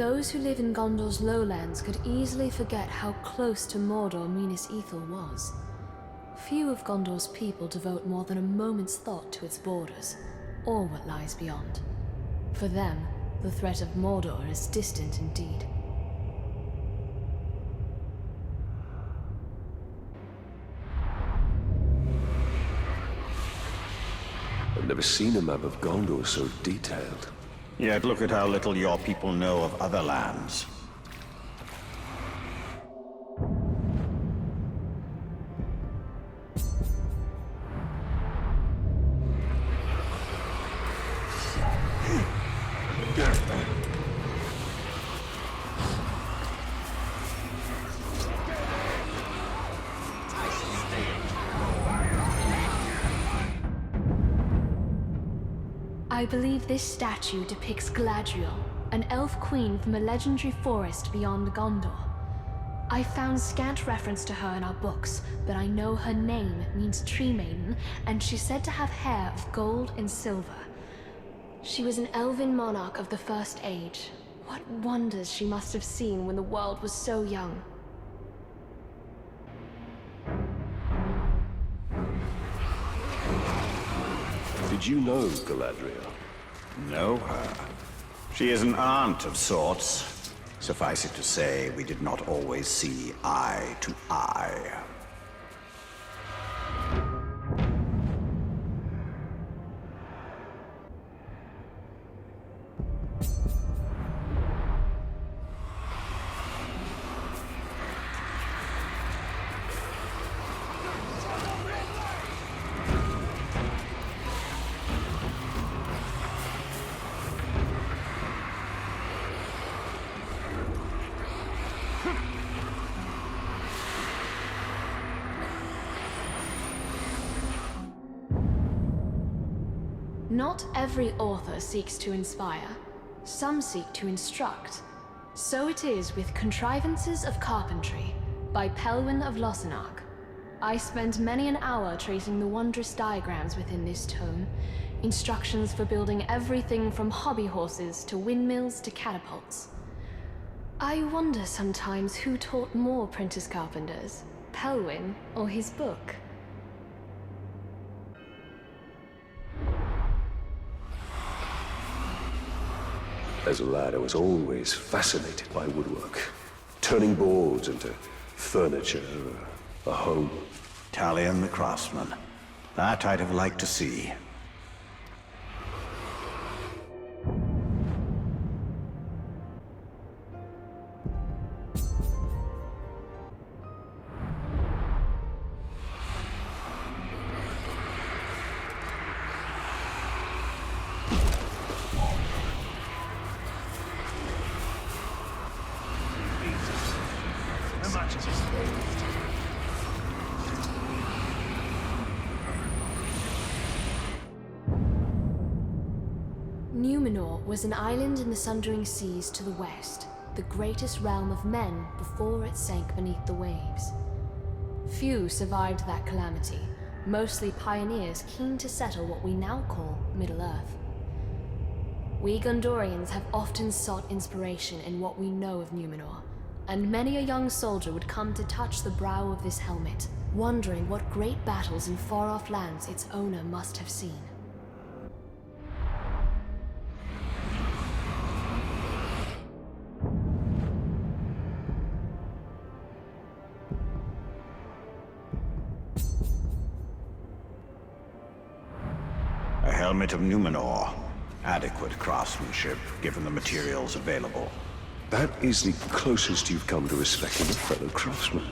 Those who live in Gondor's lowlands could easily forget how close to Mordor Minas Ithil was. Few of Gondor's people devote more than a moment's thought to its borders, or what lies beyond. For them, the threat of Mordor is distant indeed. I've never seen a map of Gondor so detailed. Yet look at how little your people know of other lands. I believe this statue depicts Galadriel, an elf queen from a legendary forest beyond Gondor. I found scant reference to her in our books, but I know her name means Tree Maiden, and she's said to have hair of gold and silver. She was an elven monarch of the First Age. What wonders she must have seen when the world was so young. Did you know Galadriel? Know her? She is an aunt of sorts. Suffice it to say, we did not always see eye to eye. Not every author seeks to inspire. Some seek to instruct. So it is with Contrivances of Carpentry by Pelwyn of Lossarnoch. I spent many an hour tracing the wondrous diagrams within this tome, instructions for building everything from hobby horses to windmills to catapults. I wonder sometimes who taught more apprentice carpenters, Pelwyn or his book. As a lad, I was always fascinated by woodwork. Turning boards into furniture, a home. Talion the craftsman. That I'd have liked to see. Numenor was an island in the Sundering Seas to the west, the greatest realm of men before it sank beneath the waves. Few survived that calamity, mostly pioneers keen to settle what we now call Middle-earth. We Gondorians have often sought inspiration in what we know of Numenor, and many a young soldier would come to touch the brow of this helmet, wondering what great battles in far-off lands its owner must have seen. Helmet of Numenor. Adequate craftsmanship, given the materials available. That is the closest you've come to respecting a fellow craftsman.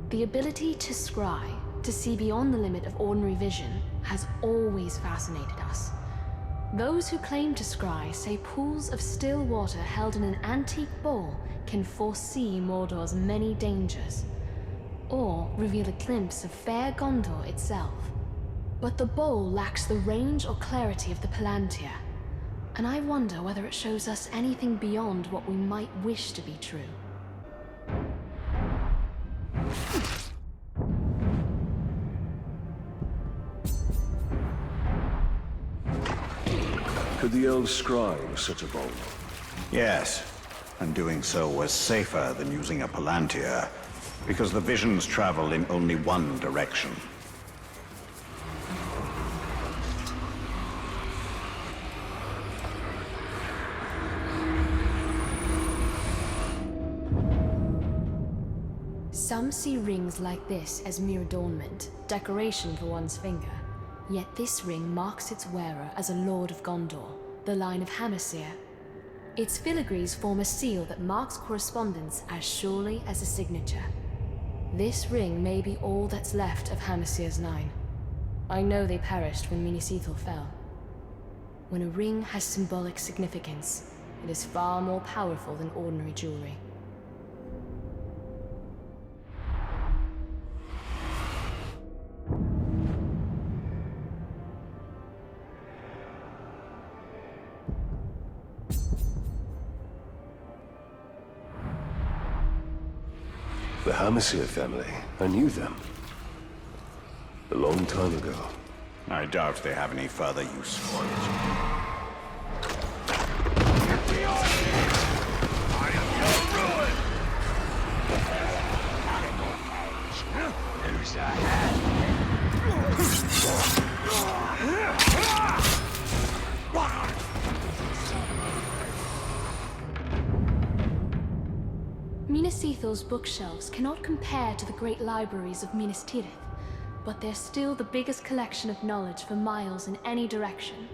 The ability to scry, to see beyond the limit of ordinary vision, has always fascinated us. Those who claim to scry say pools of still water held in an antique bowl can foresee Mordor's many dangers. Or reveal a glimpse of fair Gondor itself. But the bowl lacks the range or clarity of the Palantir, and I wonder whether it shows us anything beyond what we might wish to be true. Could the elves scry with such a bowl? Yes, and doing so was safer than using a Palantir, because the visions travel in only one direction. Some see rings like this as mere adornment, decoration for one's finger. Yet this ring marks its wearer as a Lord of Gondor, the line of Hamasir. Its filigrees form a seal that marks correspondence as surely as a signature. This ring may be all that's left of Hamasir's line. I know they perished when Minas Ithil fell. When a ring has symbolic significance, it is far more powerful than ordinary jewelry. The Hamasir family. I knew them. A long time ago. I doubt they have any further use for it. I am your ruin! There's a hat. Minas Ithil's bookshelves cannot compare to the great libraries of Minas Tirith, but they're still the biggest collection of knowledge for miles in any direction.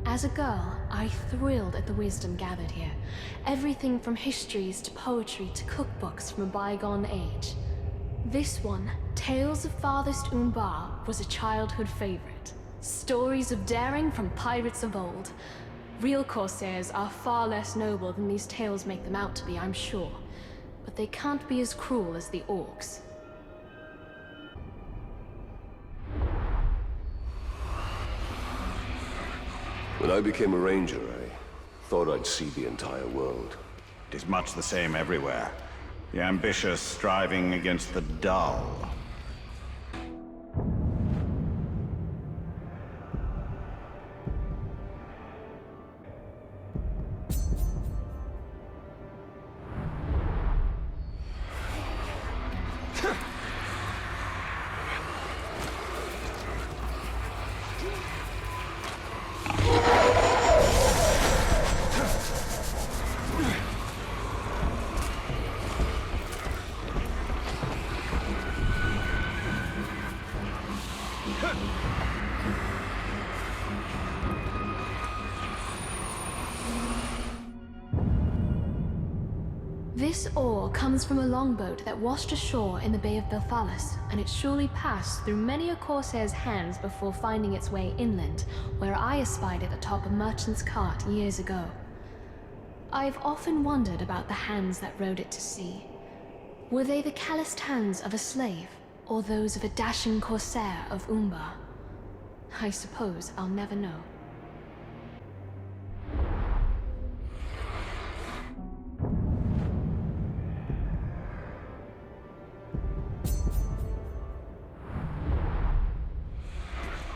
As a girl, I thrilled at the wisdom gathered here. Everything from histories to poetry to cookbooks from a bygone age. This one, Tales of Farthest Umbar, was a childhood favorite. Stories of daring from pirates of old. Real corsairs are far less noble than these tales make them out to be, I'm sure. But they can't be as cruel as the orcs. When I became a ranger, I thought I'd see the entire world. It is much the same everywhere. The ambitious striving against the dull. This ore comes from a longboat that washed ashore in the Bay of Belfalis, and it surely passed through many a corsair's hands before finding its way inland, where I espied it atop a merchant's cart years ago. I've often wondered about the hands that rode it to sea. Were they the calloused hands of a slave, or those of a dashing corsair of Umbar? I suppose I'll never know.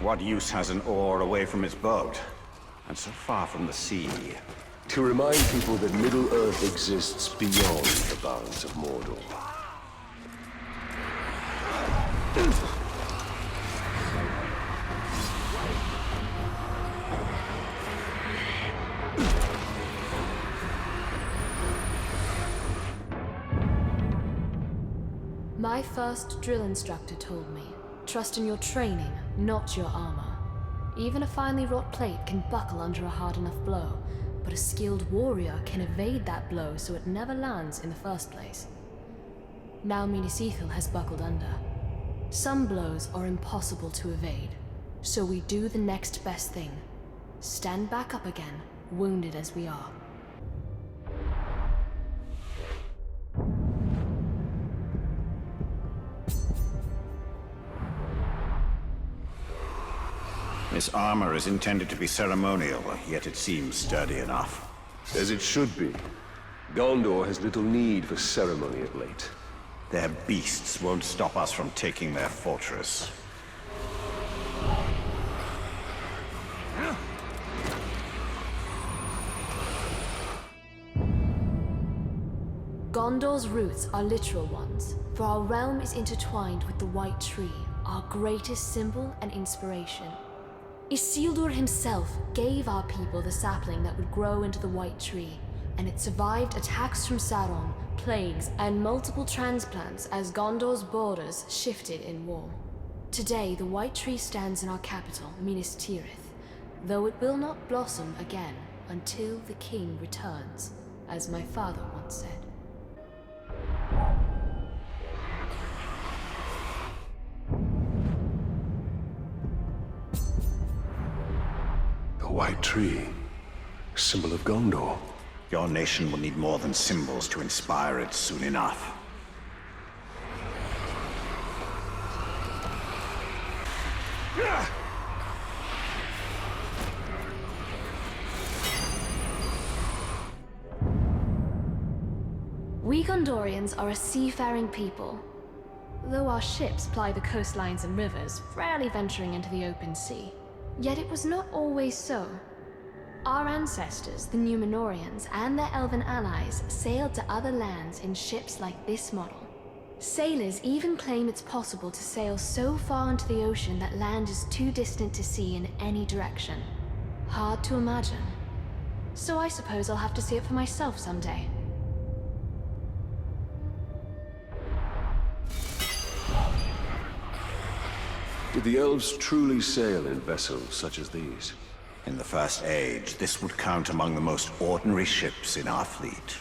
What use has an oar away from its boat, and so far from the sea? To remind people that Middle-earth exists beyond the bounds of Mordor. My first drill instructor told me, trust in your training, not your armor. Even a finely wrought plate can buckle under a hard enough blow, but a skilled warrior can evade that blow so it never lands in the first place. Now Minas Ithil has buckled under. Some blows are impossible to evade, so we do the next best thing. Stand back up again, wounded as we are. This armor is intended to be ceremonial, yet it seems sturdy enough. As it should be. Gondor has little need for ceremony of late. Their beasts won't stop us from taking their fortress. Gondor's roots are literal ones, for our realm is intertwined with the White Tree, our greatest symbol and inspiration. Isildur himself gave our people the sapling that would grow into the White Tree, and it survived attacks from Sauron, plagues, and multiple transplants as Gondor's borders shifted in war. Today, the White Tree stands in our capital, Minas Tirith, though it will not blossom again until the king returns, as my father once said. The White Tree, symbol of Gondor. Your nation will need more than symbols to inspire it soon enough. We Gondorians are a seafaring people. Though our ships ply the coastlines and rivers, rarely venturing into the open sea. Yet it was not always so. Our ancestors, the Númenóreans, and their elven allies sailed to other lands in ships like this model. Sailors even claim it's possible to sail so far into the ocean that land is too distant to see in any direction. Hard to imagine. So I suppose I'll have to see it for myself someday. Did the elves truly sail in vessels such as these? In the First Age, this would count among the most ordinary ships in our fleet.